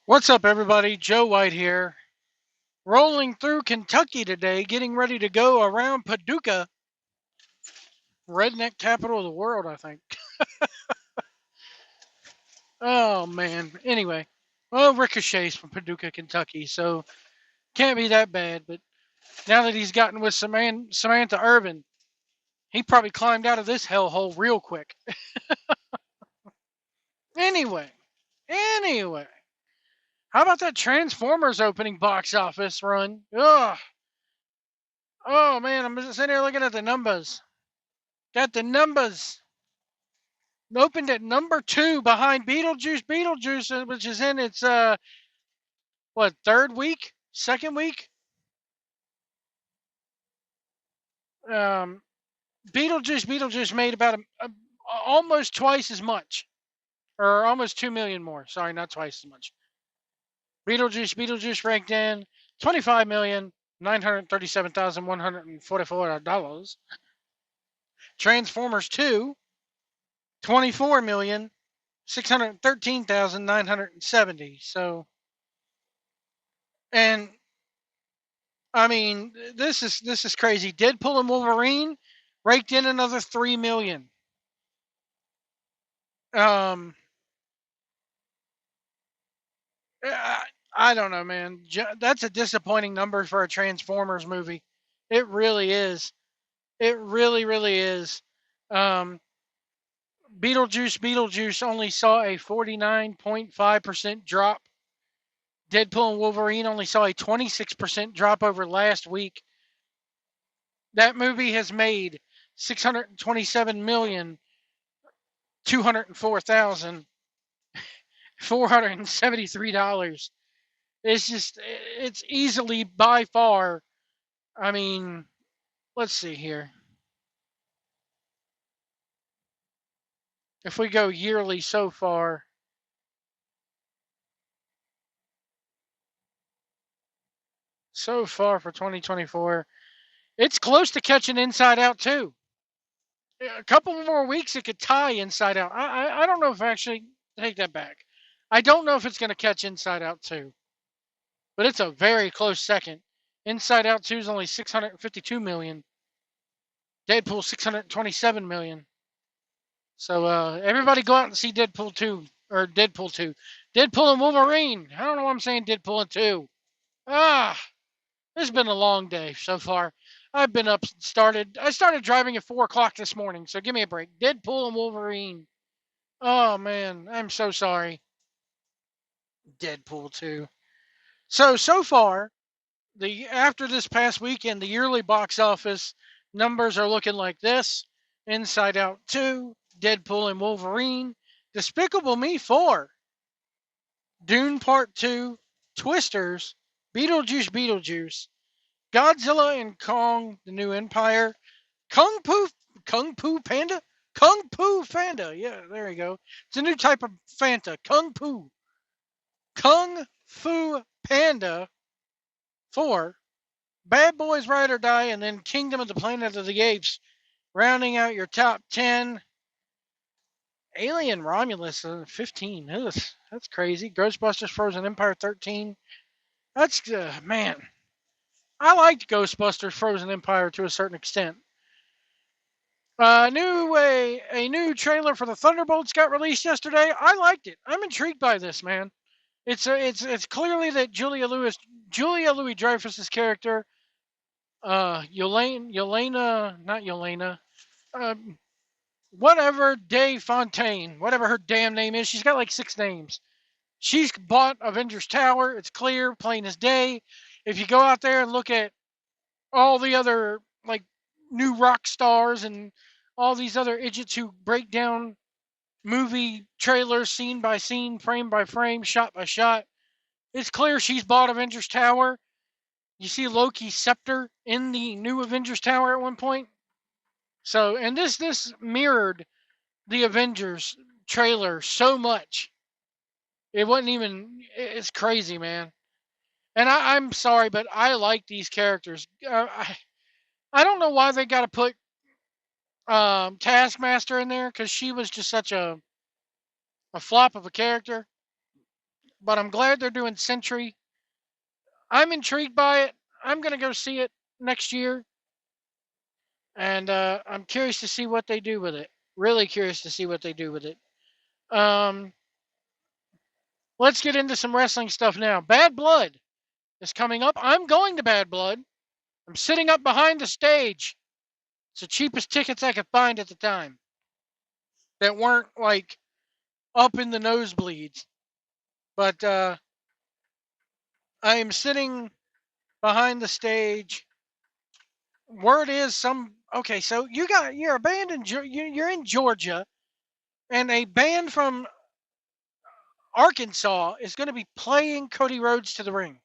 What's up, everybody? Joe White here. Rolling through Kentucky today, getting ready to go around Paducah, redneck capital of the world, I think. Oh, man. Anyway, well, Ricochet's from Paducah, Kentucky, so can't be that bad. But now that he's gotten with Samantha Irvin, he probably climbed out of this hellhole real quick. Anyway, anyway, how about that Transformers opening box office run? Ugh. Oh, man, I'm just sitting here looking at the numbers. Got the numbers. Opened at number 2 behind Beetlejuice, which is in its third week, second week. Um, Beetlejuice made about almost twice as much, or almost 2 million more. Sorry, not twice as much. Beetlejuice ranked in 25,937,144 dollars. Transformers 2, 24,613,970. So, and I mean, this is crazy. Deadpool and Wolverine raked in another 3 million. Um, I don't know, man. That's a disappointing number for a Transformers movie. It really is. It really is. Um, Beetlejuice only saw a 49.5% drop. Deadpool and Wolverine only saw a 26% drop over last week. That movie has made 627,204,473. It's easily by far. I mean, let's see here. If we go yearly so far for 2024, it's close to catching Inside Out too. A couple more weeks, it could tie Inside Out. I don't know if actually take that back. I don't know if it's going to catch Inside Out 2, but it's a very close second. Inside Out 2 is only 652 million. Deadpool 627 million. So everybody go out and see Deadpool 2 or Deadpool 2. Deadpool and Wolverine. I don't know why I'm saying Deadpool and 2. Ah, it's been a long day so far. I've been up I started driving at 4 o'clock this morning, so give me a break. Deadpool and Wolverine. Oh man, I'm so sorry. Deadpool 2. So far, the after this past weekend, the yearly box office numbers are looking like this: Inside Out 2, Deadpool and Wolverine, Despicable Me 4, Dune Part 2, Twisters, Beetlejuice, Godzilla and Kong: The New Empire, Kung Fu Panda, Kung Fu Fanta. Yeah, there you go. It's a new type of Fanta, Kung Fu Panda 4, Bad Boys Ride or Die, and then Kingdom of the Planet of the Apes, rounding out your top 10. Alien Romulus 15. Ugh, that's crazy. Ghostbusters Frozen Empire 13. That's man. I liked Ghostbusters Frozen Empire to a certain extent. A new trailer for the Thunderbolts got released yesterday. I liked it. I'm intrigued by this, man. It's clearly that Julia Louis Dreyfus's character, not Yelena, um, whatever Day Fontaine, whatever her damn name is. She's got like 6 names. She's bought Avengers Tower. It's clear, plain as day. If you go out there and look at all the other like new rock stars and all these other idiots who break down movie trailers scene by scene, frame by frame, shot by shot, it's clear she's bought Avengers Tower. You see Loki's scepter in the new Avengers Tower at one point. So, and this mirrored the Avengers trailer so much. It wasn't even. It's crazy, man. And I'm sorry, but I like these characters. I don't know why they got to put Taskmaster in there because she was just such a flop of a character. but I'm glad they're doing Century. I'm intrigued by it. I'm going to go see it next year, and I'm curious to see what they do with it. Really curious to see what they do with it. Um, let's get into some wrestling stuff now. Bad Blood is coming up. I'm going to Bad Blood. I'm sitting up behind the stage. It's the cheapest tickets I could find at the time that weren't like up in the nosebleeds. But I am sitting behind the stage. Word is okay. So you're a band in you're in Georgia, and a band from Arkansas is going to be playing Cody Rhodes to the ring.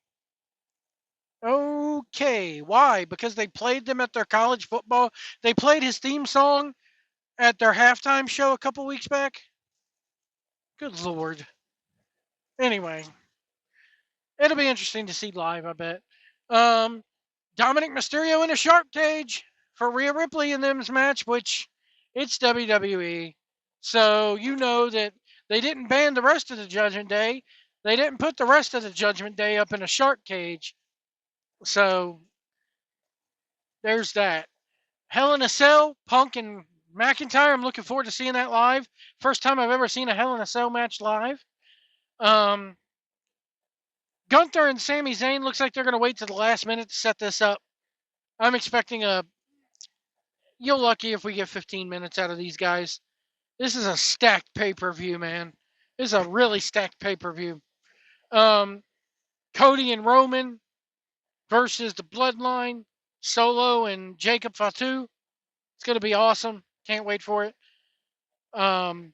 Okay, why? Because they played them at their college football. They played his theme song at their halftime show a couple weeks back. Good lord. Anyway, it'll be interesting to see live, I bet. Um, Dominic Mysterio in a shark cage for Rhea Ripley in them's match, which it's WWE. So you know that they didn't ban the rest of the Judgment Day. They didn't put the rest of the Judgment Day up in a shark cage. So there's that. Hell in a Cell, Punk and McIntyre. I'm looking forward to seeing that live. First time I've ever seen a Hell in a Cell match live. Um, Gunther and Sami Zayn looks like they're going to wait to the last minute to set this up. I'm expecting a. You're lucky if we get 15 minutes out of these guys. This is a stacked pay-per-view, man. This is a really stacked pay-per-view. Um, Cody and Roman versus the Bloodline, Solo and Jacob Fatu. It's going to be awesome. Can't wait for it. Um,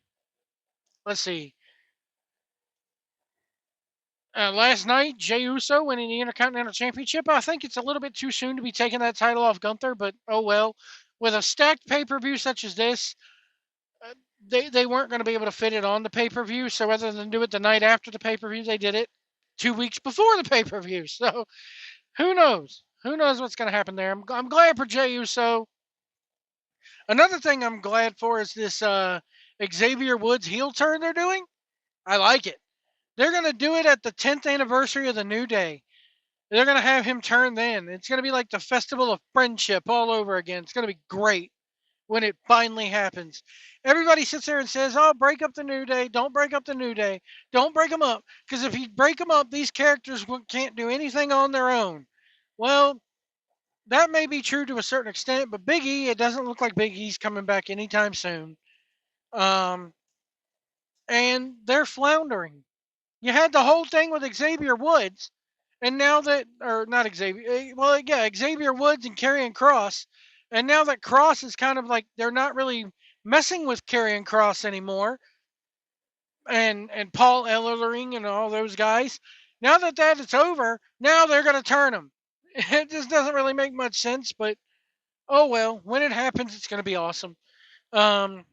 let's see. Last night, Jey Uso winning the Intercontinental Championship. I think it's a little bit too soon to be taking that title off Gunther, but oh well. With a stacked pay-per-view such as this, they weren't going to be able to fit it on the pay-per-view. So rather than do it the night after the pay-per-view, they did it 2 weeks before the pay-per-view. So who knows? Who knows what's going to happen there? I'm glad for Jey Uso. Another thing I'm glad for is this Xavier Woods heel turn they're doing. I like it. They're going to do it at the 10th anniversary of the New Day. They're going to have him turn then. It's going to be like the Festival of Friendship all over again. It's going to be great when it finally happens. Everybody sits there and says, oh, break up the New Day. Don't break up the New Day. Don't break them up. Because if you break them up, these characters can't do anything on their own. Well, that may be true to a certain extent, but Big E, it doesn't look like Big E's coming back anytime soon. And they're floundering. You had the whole thing with Xavier Woods, and now that, or not Xavier, well, yeah, Xavier Woods and Karrion Kross, and now that Kross is kind of like, they're not really messing with Karrion Kross anymore, and Paul Ellering and all those guys. Now that it's over, now they're going to turn them. It just doesn't really make much sense, but oh well, when it happens, it's going to be awesome. Um,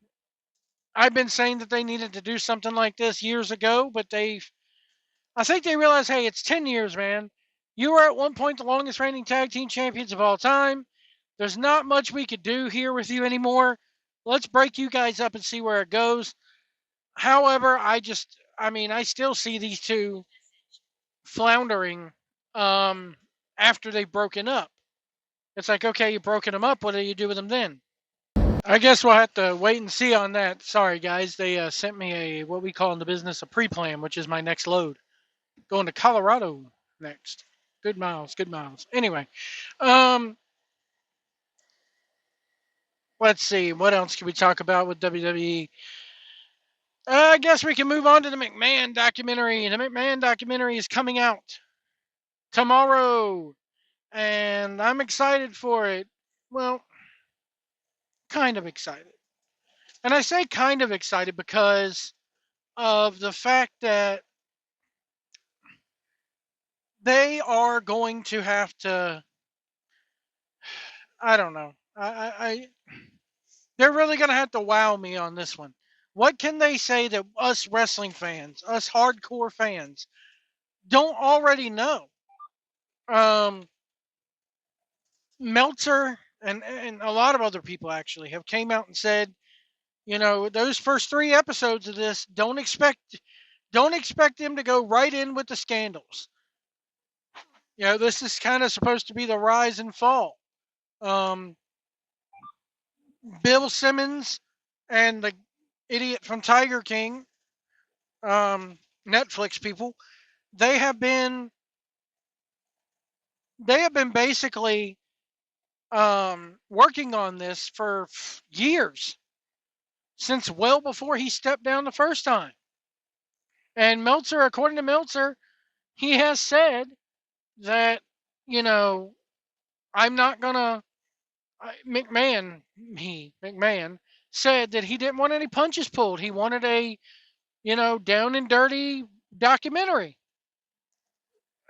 I've been saying that they needed to do something like this years ago, but I think they realized, hey, it's 10 years, man. You were at one point the longest reigning tag team champions of all time. There's not much we could do here with you anymore. Let's break you guys up and see where it goes. However, I still see these two floundering after they've broken up. It's like, okay, you've broken them up. What do you do with them then? I guess we'll have to wait and see on that. Sorry, guys. They sent me what we call in the business a pre-plan, which is my next load. Going to Colorado next. Good miles, good miles. Anyway, um, let's see. What else can we talk about with WWE? I guess we can move on to the McMahon documentary. The McMahon documentary is coming out tomorrow, and I'm excited for it. Well, kind of excited. And I say kind of excited because of the fact that they are going to have to. I don't know. They're really going to have to wow me on this one. What can they say that us wrestling fans, us hardcore fans, don't already know? Um, Meltzer and a lot of other people actually have came out and said, those first 3 episodes of this, don't expect them to go right in with the scandals. This is kind of supposed to be the rise and fall. Um, Bill Simmons and the idiot from Tiger King, Netflix people, they have been basically working on this for years, since well before he stepped down the first time. And Meltzer, according to Meltzer, he has said that, you know, I'm not gonna. McMahon said that he didn't want any punches pulled. He wanted a, down and dirty documentary,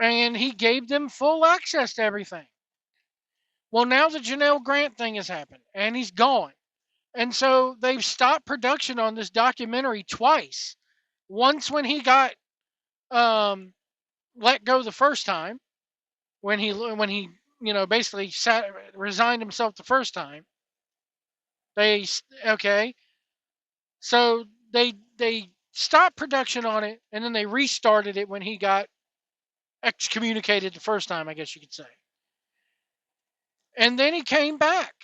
and he gave them full access to everything. Well, now the Janelle Grant thing has happened, and he's gone. And so they've stopped production on this documentary twice. Once when he got um, let go the first time, when he basically resigned himself the first time. They okay, so they stopped production on it, and then they restarted it when he got excommunicated the first time, I guess you could say. And then he came back,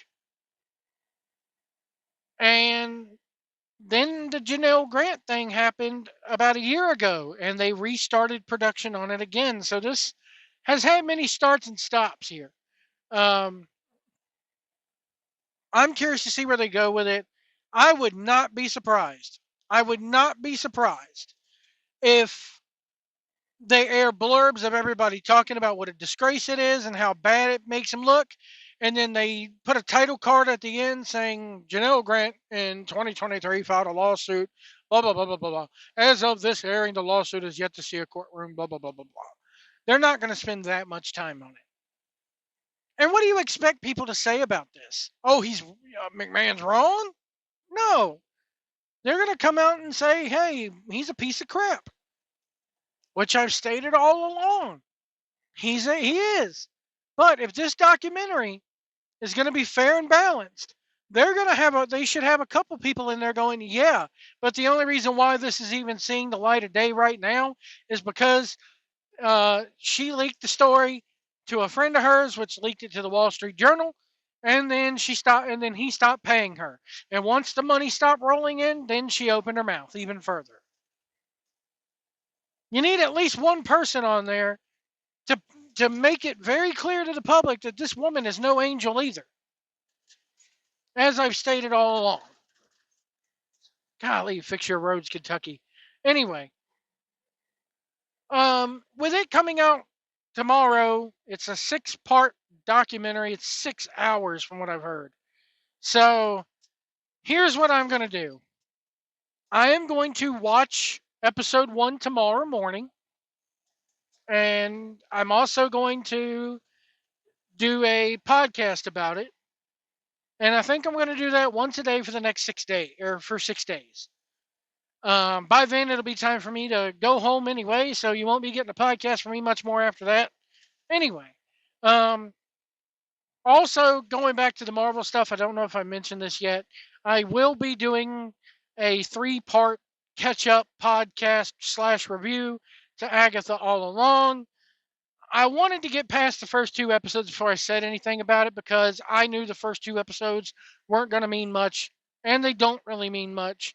and then the Janelle Grant thing happened about a year ago, and they restarted production on it again. So this has had many starts and stops here. Um, I'm curious to see where they go with it. I would not be surprised. I would not be surprised if they air blurbs of everybody talking about what a disgrace it is and how bad it makes them look. And then they put a title card at the end saying Janelle Grant in 2023 filed a lawsuit, blah, blah, blah, blah, blah, blah. As of this airing, the lawsuit is yet to see a courtroom, blah, blah, blah, blah, blah. They're not going to spend that much time on it. And what do you expect people to say about this? Oh, McMahon's wrong? No. They're going to come out and say, hey, he's a piece of crap, which I've stated all along. He is. But if this documentary is going to be fair and balanced, they should have a couple people in there going, yeah. But the only reason why this is even seeing the light of day right now is because she leaked the story to a friend of hers, which leaked it to the Wall Street Journal. And then he stopped paying her. And once the money stopped rolling in, then she opened her mouth even further. You need at least one person on there to make it very clear to the public that this woman is no angel either. As I've stated all along. Golly, fix your roads, Kentucky. Anyway, with it coming out tomorrow, it's a 6-part documentary. It's 6 hours from what I've heard. So here's what I'm going to do. I am going to watch episode 1 tomorrow morning. And I'm also going to do a podcast about it. And I think I'm going to do that once a day for the next 6 days, or for 6 days. By then, it'll be time for me to go home anyway, so you won't be getting a podcast from me much more after that. Anyway, also going back to the Marvel stuff, I don't know if I mentioned this yet. I will be doing a 3-part catch-up podcast / review to Agatha All Along. I wanted to get past the first 2 episodes before I said anything about it because I knew the first 2 episodes weren't going to mean much, and they don't really mean much.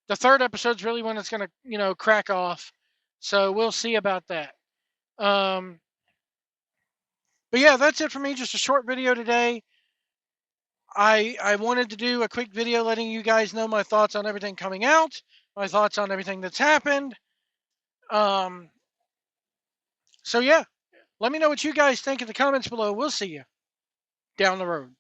The 3rd episode's really when it's going to, crack off. So we'll see about that. But yeah, that's it for me. Just a short video today. I wanted to do a quick video letting you guys know my thoughts on everything coming out, my thoughts on everything that's happened. So yeah, let me know what you guys think in the comments below. We'll see you down the road.